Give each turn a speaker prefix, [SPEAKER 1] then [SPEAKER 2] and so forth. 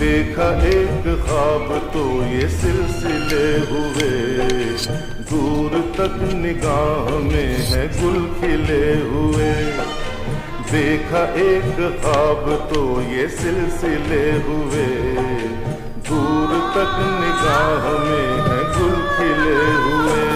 [SPEAKER 1] देखा एक ख्वाब तो ये सिलसिले हुए, दूर तक निगाह में है गुल खिले हुए। देखा एक ख्वाब तो ये सिलसिले हुए, दूर तक निगाह में है गुल खिले हुए।